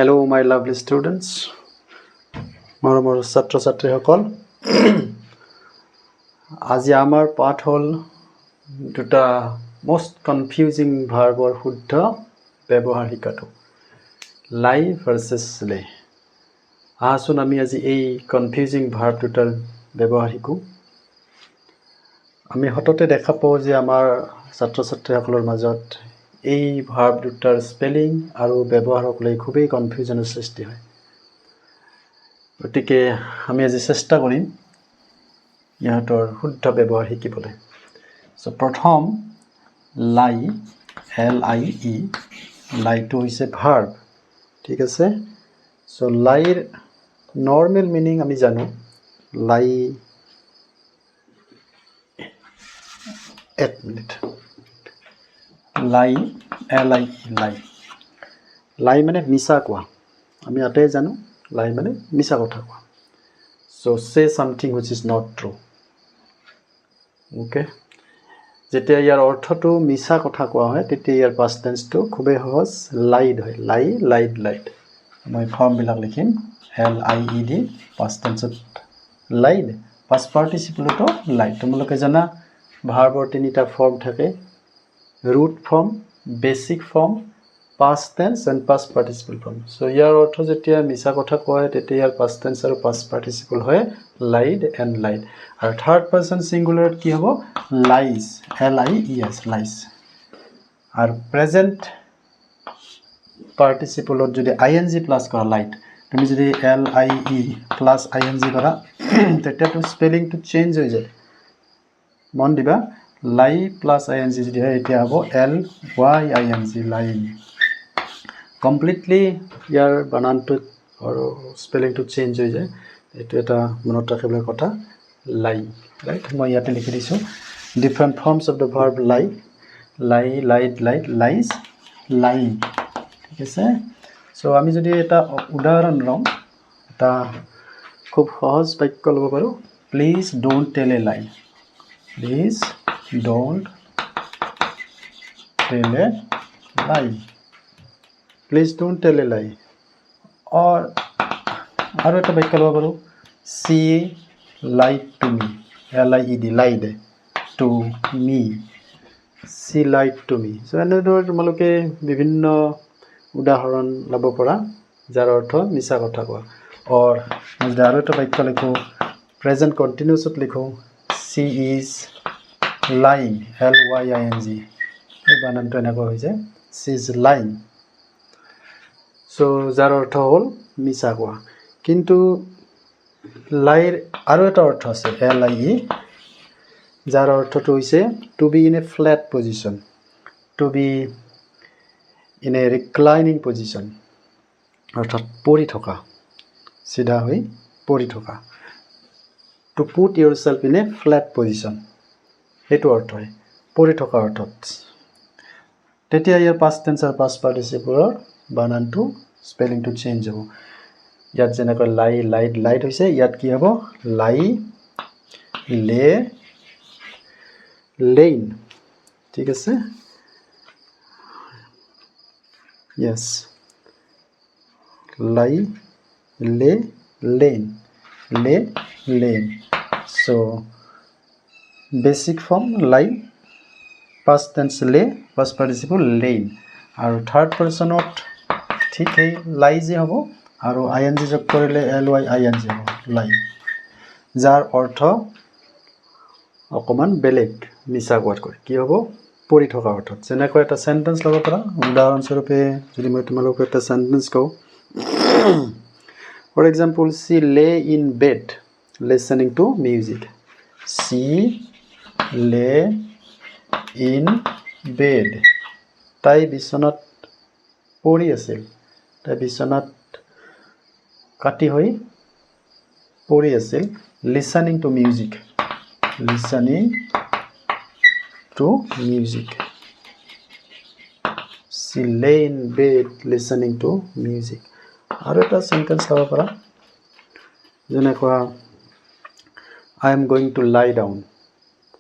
Hello, my lovely students. মৰমৰ ছাত্ৰ ছাত্ৰীসকল আজি আমাৰ পাঠ হ'ল দুটা most confusing ভাৰ্বৰ শুদ্ধ ব্যৱহাৰ শিকাটো লাই ভাৰ্চেছ লে আহচোন আমি আজি এই কনফিউজিং ভাৰ্ব দুটাৰ ব্যৱহাৰ শিকো আমি হঠাতে দেখা পাওঁ যে আমাৰ ছাত্ৰ ছাত্ৰীসকলৰ মাজত এই ভাৰ্ব দুটাৰ স্পেলিং আৰু ব্যৱহাৰক লৈ খুবেই কনফিউজনৰ সৃষ্টি হয় গতিকে আমি আজি চেষ্টা কৰিম ইহঁতৰ শুদ্ধ ব্যৱহাৰ শিকিবলৈ সো প্ৰথম লাই এল আই ই লাইটো হৈছে ভাৰ্ব ঠিক আছে সো লাইৰ নৰ্মেল মিনিং আমি জানো লাই এক মিনিট লাই এল আই ই লাই লাই মানে মিছা কোৱা আমি আটাই জানো লাই মানে মিছা কথা কোৱা so say something which is not true okay যেতিয়া ইয়াৰ অৰ্থটো মিছা কথা কোৱা হয় তেতিয়া ইয়াৰ past tense টো খুবেই সহজ লাইড হয় লাই লাইড লাইড মই ফৰ্ম বিলাক লিখিম l i e d past tense lied past participle তো লাইড তোমালোকে জানা ভাৰ্বৰ তিনিটা ফৰ্ম থাকে root form basic form past tense and past participle form so ইয়াৰ অৰ্থ যেতিয়া মিছা কথা কয় তেতিয়া ইয়াৰ past tense আৰু past participle হয় lied and lied আৰু third person singular কি হ'ব lies l i e s lies আৰু present participle ত যদি ing plus কৰা lied তুমি যদি l i e plus ing কৰা তেতিয়া তো স্পেলিং টো চেঞ্জ হৈ যায় মন দিবা লাই plus ing যদি হয় এতিয়া হ'ব l y i n g lying completely ইয়াৰ বানানটো আৰু স্পেলিং টো চেঞ্জ হৈ যায় এটো এটা মনত ৰাখিবলৈ কথা লাই ৰাইট মই ইয়াতে লিখি দিছো different forms of the verb lie lie lied lied lies lying ঠিক আছে সো আমি যদি এটা উদাহৰণ লওঁ এটা খুব সহজ বাক্য ল'ব পাৰো please don't tell a lie please don't tell a lie please don't tell a lie or আৰু এটা বাক্য ল'ব পাৰো she lied to me l i e d lied to me she lied to me so এনেদৰে তোমালোকে বিভিন্ন উদাহৰণ ল'ব পৰা যাৰ অৰ্থ মিছা কথা কোৱা or মই আৰু এটা বাক্য লিখো present continuous ত লিখো she is lying l y i n g এই বানানটো এনেকৈ হৈ যায় she is lying so যাৰ অৰ্থ হ'ল মিছা কোৱা কিন্তু লাইৰ আৰু এটা অৰ্থ আছে l i e যাৰ অৰ্থটো হৈছে to be in a flat position to be in a reclining position অৰ্থাৎ পৰি থকা সিধা হৈ পৰি থকা to put yourself in a flat position হেতু অৰ্থ হয় পৰি থকা অৰ্থত তেতিয়া ইয়াৰ past tense আৰু past participle বানানটো স্পেলিং টো চেঞ্জ হ'ব ইয়াত যেনেকৈ লাই লাইড লাইড হৈছে ইয়াত কি হ'ব লাই লে লেইন ঠিক আছে yes লাই লে লেইন লে লেইন so basic form লাই past tense লে past participle লেইন আৰু third personত ঠিকই লাই যে হ'ব আৰু ing যোগ কৰিলে l y i n g হ'ব লাই যাৰ অৰ্থ অকমান বেলেগ মিছা কোৱাতকৈ কি হ'ব পৰি থকা অৰ্থত যেনেকৈ এটা সেন্টেন্স ল'ব পাৰা উদাহৰণ স্বৰূপে যদি মই তোমালোকক এটা সেন্টেন্স কওঁ for example she lay in bed listening to music she lay in bed তাই বিছনাত পৰি আছিল তাই বিছনাত কাটি হৈ পৰি আছিল listening to music she lay in bed listening to music আৰু এটা সেন্টেন্স ল'ব পাৰা যেনেকুৱা I am going to lie down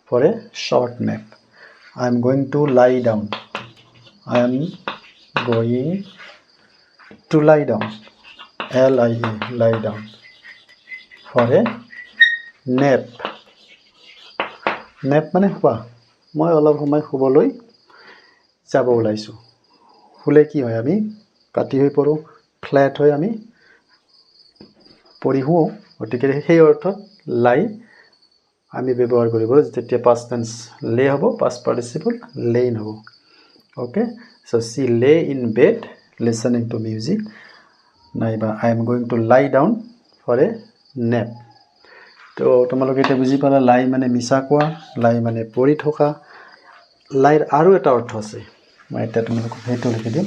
for a short nap I am going to lie down I am going to lie down, L-I-E, lie down. For a nap, nap মানে শুৱা মই অলপ সময় শুবলৈ যাব ওলাইছোঁ শুলে কি হয় আমি কাটি হৈ পৰোঁ ফ্ল্যাট হৈ আমি পৰি শুওঁ গতিকে সেই অৰ্থত লাই আমি ব্যৱহাৰ কৰিব যেতিয়া past tense lay হ'ব past participle lain হ'ব okay so she lay in bed listening to music নাইবা I am going to lie down for a nap তো তোমালোকে এটা বুজি পালা লাই মানে মিছা কোৱা লাই মানে পৰি থকা লাইৰ আৰু এটা অৰ্থ আছে মই এটা তোমালোকক হেতু লিখি দিম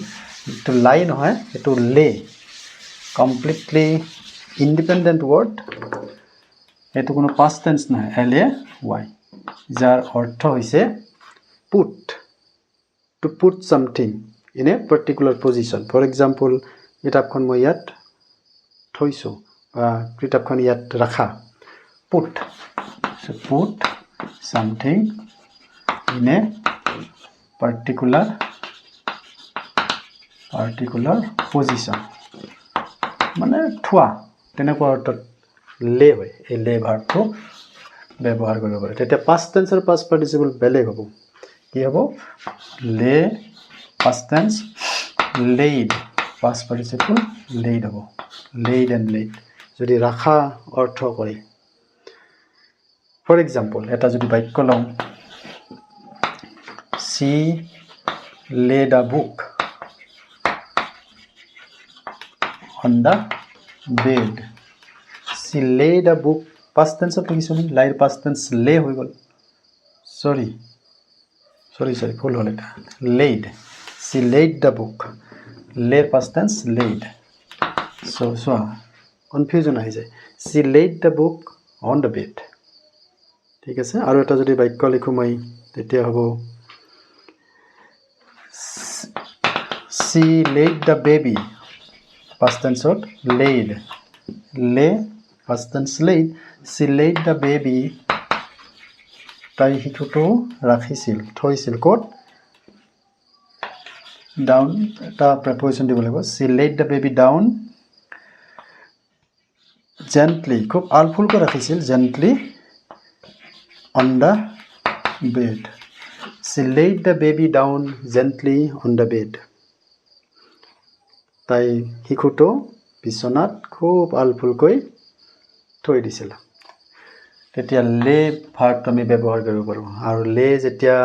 to লাই নহয় এটো lay completely independent word এটো কোনো past tense নহয় L-A-Y যাৰ অৰ্থ হৈছে put to put something in a particular position for example কিতাপখন মই ইয়াত থৈছো কিতাপখন ইয়াত ৰাখা put so put something in a particular position মানে থোৱা তেনেকুৱা অৰ্থত লে হয় এই লে ভাৰ্বটো ব্যৱহাৰ কৰিব পাৰে তেতিয়া past tense আৰু past participle বেলেগ হ'ব কি হ'ব লে past tense laid past participle laid হ'ব laid and laid যদি ৰাখা অৰ্থ কৰে for example এটা যদি বাক্য লওঁ she laid a book on the bed she laid a book past tense of লিখিছো আমি লাইৰ past tense lay হৈ গল sorry ভুল হ'ল এটা laid she laid the book lay past tense laid so confusion আহি যায় she laid the book on the bed ঠিক আছে আৰু এটা যদি বাক্য লিখো মই তেতিয়া হ'ব she laid the baby past tense of laid lay past tense laid she laid the baby তাই শিশুটো ৰাখিছিল থৈছিল ক'ত down এটা preposition দিব লাগিব she laid the baby down gently খুব আলফুলকৈ ৰাখিছিল gently on the bed she laid the baby down gently on the bed তাই শিশুটো বিছনাত খুব আলফুলকৈ থৈ দিছিল তেতিয়া লে ভাৰ্বটো আমি ব্যৱহাৰ কৰিব পাৰোঁ আৰু লে যেতিয়া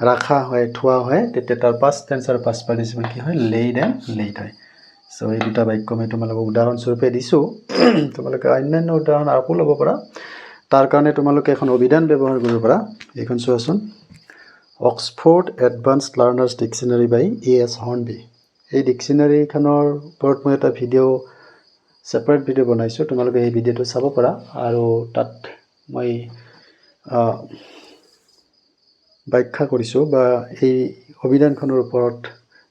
ৰাখা হয় থোৱা হয় তেতিয়া তাৰ past tense আৰু past participle কি হয় laid and laid হয় সো এই দুটা বাক্য মই তোমালোকক উদাহৰণ স্বৰূপে দিছো তোমালোকে অন্যান্য উদাহৰণ আৰু ল'ব পাৰা তাৰ কাৰণে তোমালোকে এখন অভিধান ব্যৱহাৰ কৰিব পাৰা এখন চোৱাচোন অক্সফোৰ্ড এডভান্সড লাৰ্নাৰ্ছ ডিকচনেৰী বাই এ.এছ. হৰ্নবি এই ডিকচনেৰীখনৰ ওপৰত মই এটা ভিডিঅ' সেপাৰেট ভিডিঅ' বনাইছো তোমালোকে এই ভিডিঅ'টো চাব পাৰা আৰু তাত মই ব্যাখ্যা কৰিছো বা এই অভিধানখনৰ ওপৰত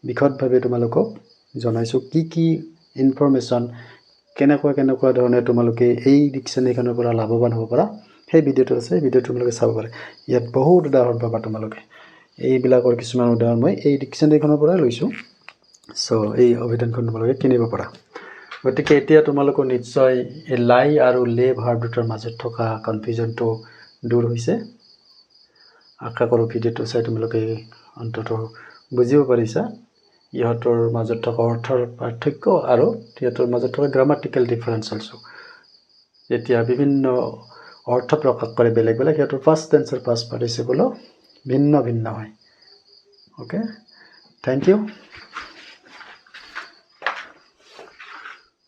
বিশদভাৱে তোমালোকক জনাইছো কি ইনফৰমেশন কেনেকুৱা ধৰণে তোমালোকে এই ডিকচনেৰীখনৰ পৰা লাভৱান হ'ব পাৰা সেই ভিডিঅ'টো আছে ভিডিঅ'টো তোমালোকে চাব পাৰা ইয়াত বহুত উদাহৰণ পাবা তোমালোকে এইবিলাকৰ কিছুমান উদাহৰণ মই এই ডিকচনেৰীখনৰ পৰা লৈছো সো এই অভিধানখন তোমালোকে কিনিব পাৰা গতিকে এতিয়া তোমালোকৰ নিশ্চয় এই লাই আৰু লে ভাৰ্ব দুটাৰ মাজত থকা কনফিউজনটো দূৰ হৈছে আশা কৰোঁ ভিডিঅ'টো চাই তোমালোকে অন্ততঃ বুজিব পাৰিছা ইহঁতৰ মাজত থকা অৰ্থৰ পাৰ্থক্য আৰু ইহঁতৰ মাজত থকা গ্ৰামাটিক্যাল ডিফাৰেন্স অলসো যেতিয়া বিভিন্ন অৰ্থ প্ৰকাশ কৰে বেলেগ ইহঁতৰ past tense আৰু past participle ভিন্ন হয় ওকে থ্যাংক ইউ